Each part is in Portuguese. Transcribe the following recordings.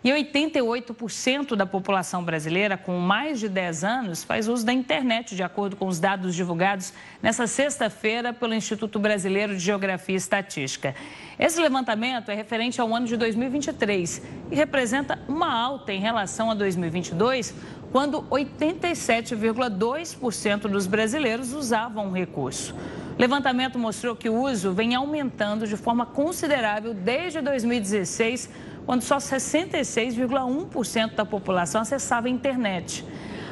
E 88% da população brasileira com mais de 10 anos faz uso da internet, de acordo com os dados divulgados nesta sexta-feira pelo Instituto Brasileiro de Geografia e Estatística. Esse levantamento é referente ao ano de 2023 e representa uma alta em relação a 2022, quando 87,2% dos brasileiros usavam o recurso. O levantamento mostrou que o uso vem aumentando de forma considerável desde 2016, quando só 66,1% da população acessava a internet.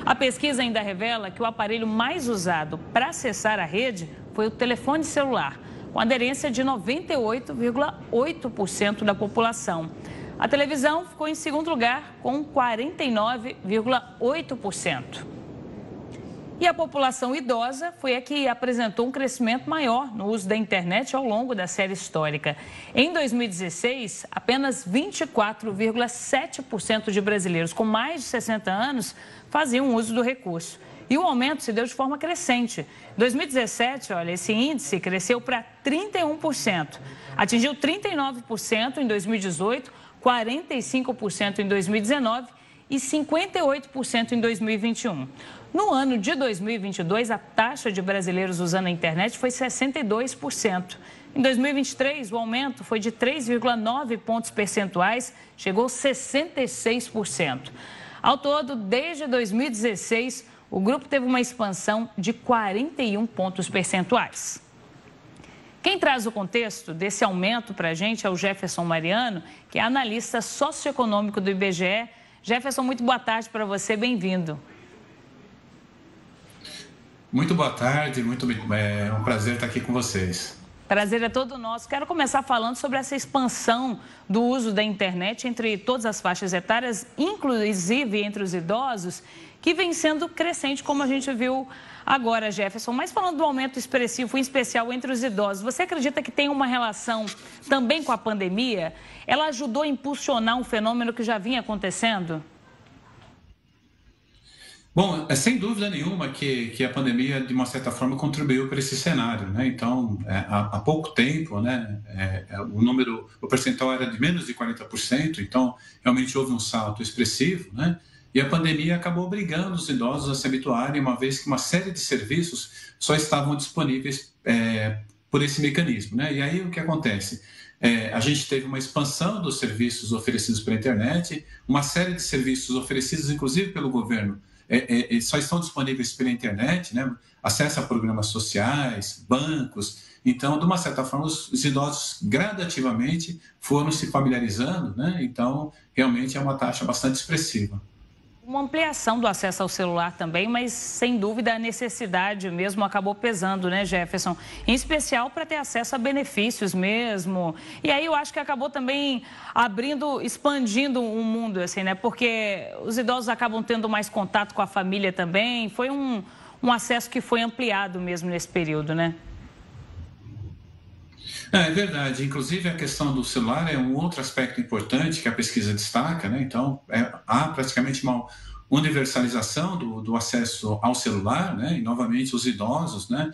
A pesquisa ainda revela que o aparelho mais usado para acessar a rede foi o telefone celular, com aderência de 98,8% da população. A televisão ficou em segundo lugar, com 49,8%. E a população idosa foi a que apresentou um crescimento maior no uso da internet ao longo da série histórica. Em 2016, apenas 24,7% de brasileiros com mais de 60 anos faziam uso do recurso. E o aumento se deu de forma crescente. Em 2017, esse índice cresceu para 31%. Atingiu 39% em 2018, 45% em 2019 e 58% em 2021. No ano de 2022, a taxa de brasileiros usando a internet foi 62%. Em 2023, o aumento foi de 3,9 pontos percentuais, chegou a 66%. Ao todo, desde 2016, o grupo teve uma expansão de 41 pontos percentuais. Quem traz o contexto desse aumento para a gente é o Jefferson Mariano, que é analista socioeconômico do IBGE. Jefferson, muito boa tarde para você, bem-vindo. Muito boa tarde, é um prazer estar aqui com vocês. Prazer é todo nosso. Quero começar falando sobre essa expansão do uso da internet entre todas as faixas etárias, inclusive entre os idosos, que vem sendo crescente, como a gente viu agora, Jefferson. Mas falando do aumento expressivo, em especial entre os idosos, você acredita que tem uma relação também com a pandemia? Ela ajudou a impulsionar um fenômeno que já vinha acontecendo? Bom, sem dúvida nenhuma que a pandemia, de uma certa forma, contribuiu para esse cenário, né? Então, há pouco tempo, né, o percentual era de menos de 40%, então, realmente houve um salto expressivo, né? E a pandemia acabou obrigando os idosos a se habituarem, uma vez que uma série de serviços só estavam disponíveis por esse mecanismo, né? E aí, o que acontece? A gente teve uma expansão dos serviços oferecidos pela internet, uma série de serviços oferecidos, inclusive pelo governo, só estão disponíveis pela internet, né? Acesso a programas sociais, bancos. Então, de uma certa forma, os idosos gradativamente foram se familiarizando, né? Então, realmente é uma taxa bastante expressiva. Uma ampliação do acesso ao celular também, mas sem dúvida a necessidade mesmo acabou pesando, né, Jefferson? Em especial para ter acesso a benefícios mesmo. E aí eu acho que acabou também expandindo um mundo, assim, né? Porque os idosos acabam tendo mais contato com a família também. Foi um acesso que foi ampliado mesmo nesse período, né? É verdade. Inclusive, a questão do celular é um outro aspecto importante que a pesquisa destaca, né? Então, há praticamente uma universalização do acesso ao celular, né? E, novamente, os idosos, né?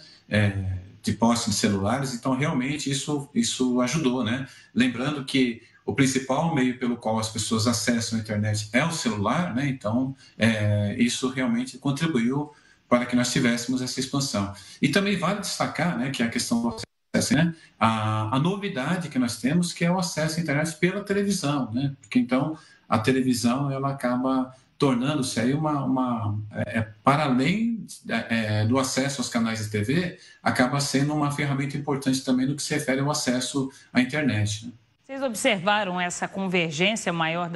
De posse de celulares. Então, realmente, isso ajudou, né? Lembrando que o principal meio pelo qual as pessoas acessam a internet é o celular, né? Então, isso realmente contribuiu para que nós tivéssemos essa expansão. E também vale destacar, né, que a questão do acesso, né? A novidade que nós temos, que é o acesso à internet pela televisão, né? Porque então a televisão ela acaba tornando-se aí para além do acesso aos canais de TV, acaba sendo uma ferramenta importante também no que se refere ao acesso à internet, né? Vocês observaram essa convergência maior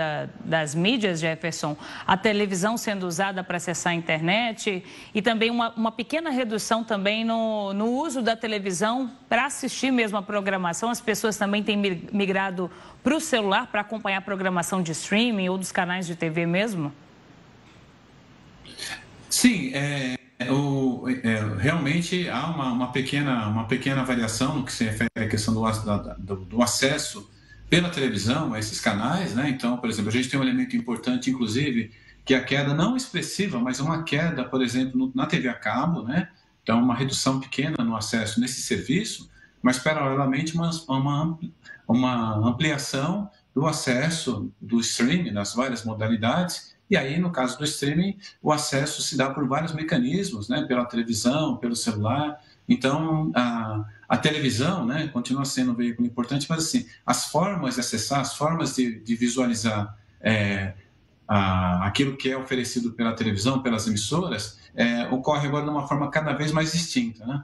das mídias, Jefferson? A televisão sendo usada para acessar a internet e também uma pequena redução também no uso da televisão para assistir mesmo a programação. As pessoas também têm migrado para o celular para acompanhar a programação de streaming ou dos canais de TV mesmo? Sim, realmente há uma pequena variação no que se refere à questão do acesso pela televisão a esses canais, né? Então, por exemplo, a gente tem um elemento importante, inclusive, que é a queda não expressiva, mas uma queda, por exemplo, na TV a cabo, né? Então, uma redução pequena no acesso nesse serviço, mas, paralelamente, uma ampliação do acesso do streaming nas várias modalidades. E aí, no caso do streaming, o acesso se dá por vários mecanismos, né? Pela televisão, pelo celular. Então, a televisão, né, continua sendo um veículo importante, mas assim, as formas de acessar, as formas de visualizar aquilo que é oferecido pela televisão, pelas emissoras, ocorre agora de uma forma cada vez mais distinta, né?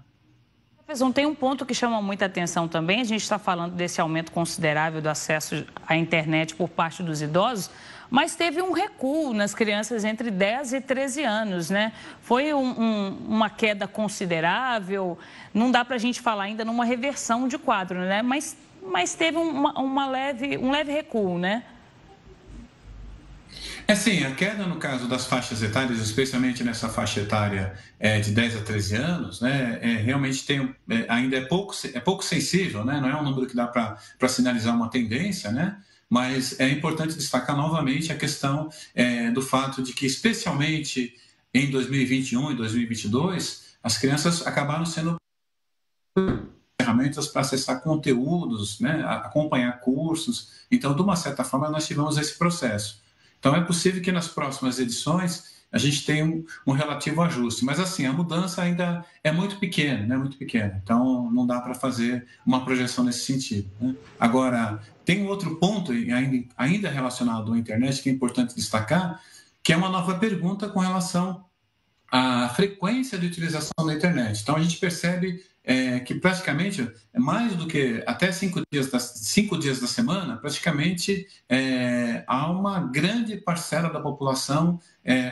Tem um ponto que chama muita atenção também. A gente está falando desse aumento considerável do acesso à internet por parte dos idosos, mas teve um recuo nas crianças entre 10 e 13 anos, né? Foi uma queda considerável. Não dá para a gente falar ainda numa reversão de quadro, né? Mas teve um leve recuo, né? Sim, a queda no caso das faixas etárias, especialmente nessa faixa etária de 10 a 13 anos, né, realmente ainda é pouco sensível, né, não é um número que dá para sinalizar uma tendência, né, mas é importante destacar novamente a questão do fato de que, especialmente em 2021 e 2022, as crianças acabaram sendo ferramentas para acessar conteúdos, né, acompanhar cursos. Então, de uma certa forma, nós tivemos esse processo. Então, é possível que nas próximas edições a gente tenha um relativo ajuste. Mas, assim, a mudança ainda é muito pequena, né? Muito pequena. Então, não dá para fazer uma projeção nesse sentido, né? Agora, tem um outro ponto ainda relacionado à internet que é importante destacar, que é uma nova pergunta com relação à frequência de utilização da internet. Então, a gente percebe que praticamente, mais do que até 5 dias da semana, praticamente há uma grande parcela da população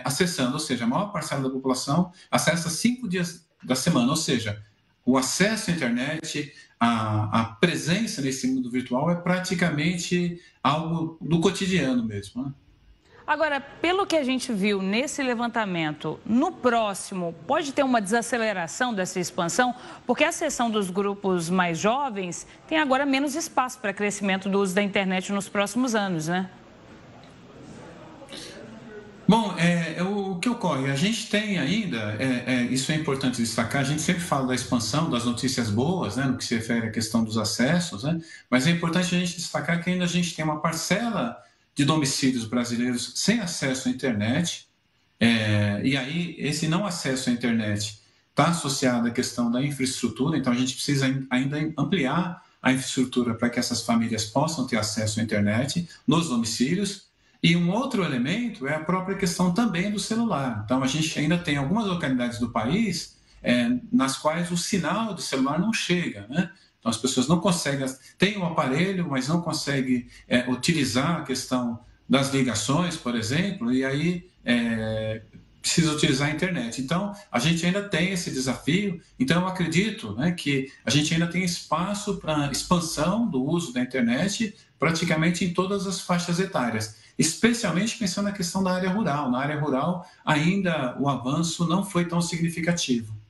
acessando, ou seja, a maior parcela da população acessa 5 dias da semana, ou seja, o acesso à internet, a presença nesse mundo virtual é praticamente algo do cotidiano mesmo, né? Agora, pelo que a gente viu nesse levantamento, no próximo pode ter uma desaceleração dessa expansão, porque a seção dos grupos mais jovens tem agora menos espaço para crescimento do uso da internet nos próximos anos, né? Bom, o que ocorre? A gente tem ainda, isso é importante destacar, a gente sempre fala da expansão, das notícias boas, né, no que se refere à questão dos acessos, né, mas é importante a gente destacar que ainda a gente tem uma parcela de domicílios brasileiros sem acesso à internet, e aí esse não acesso à internet está associado à questão da infraestrutura, então a gente precisa ainda ampliar a infraestrutura para que essas famílias possam ter acesso à internet nos domicílios. E um outro elemento é a própria questão também do celular. Então a gente ainda tem algumas localidades do país nas quais o sinal do celular não chega, né? Então, as pessoas não conseguem, têm o aparelho, mas não conseguem utilizar a questão das ligações, por exemplo, e aí precisa utilizar a internet. Então, a gente ainda tem esse desafio. Então, eu acredito, né, que a gente ainda tem espaço para expansão do uso da internet praticamente em todas as faixas etárias, especialmente pensando na questão da área rural. Na área rural, ainda o avanço não foi tão significativo.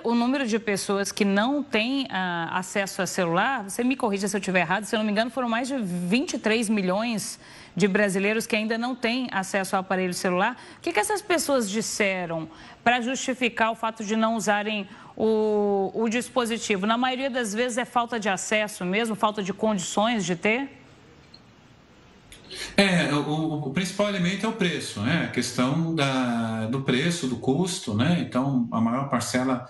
O número de pessoas que não têm acesso a celular, você me corrija se eu estiver errado, se eu não me engano, foram mais de 23 milhões de brasileiros que ainda não têm acesso ao aparelho celular. O que essas pessoas disseram para justificar o fato de não usarem o dispositivo? Na maioria das vezes é falta de acesso mesmo, falta de condições de ter? O principal elemento é o preço, né? A questão do preço, do custo, né? Então, a maior parcela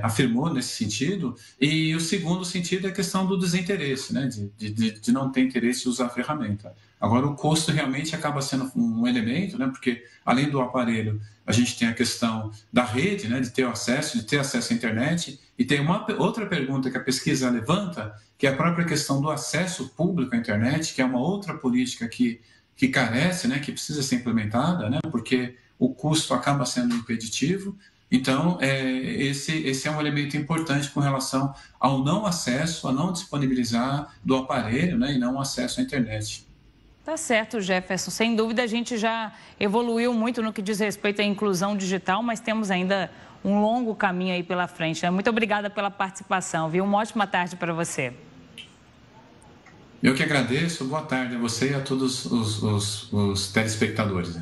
afirmou nesse sentido. E o segundo sentido é a questão do desinteresse, né? De não ter interesse em usar a ferramenta. Agora, o custo realmente acaba sendo um elemento, né? Porque, além do aparelho, a gente tem a questão da rede, né? De ter acesso à internet. E tem uma outra pergunta que a pesquisa levanta, que é a própria questão do acesso público à internet, que é uma outra política que carece, né, que precisa ser implementada, né, porque o custo acaba sendo impeditivo. Então, esse é um elemento importante com relação ao não acesso, a não disponibilizar do aparelho, né, e não acesso à internet. Tá certo, Jefferson. Sem dúvida, a gente já evoluiu muito no que diz respeito à inclusão digital, mas temos ainda um longo caminho aí pela frente, né? Muito obrigada pela participação, viu? Uma ótima tarde para você. Eu que agradeço. Boa tarde a você e a todos os telespectadores.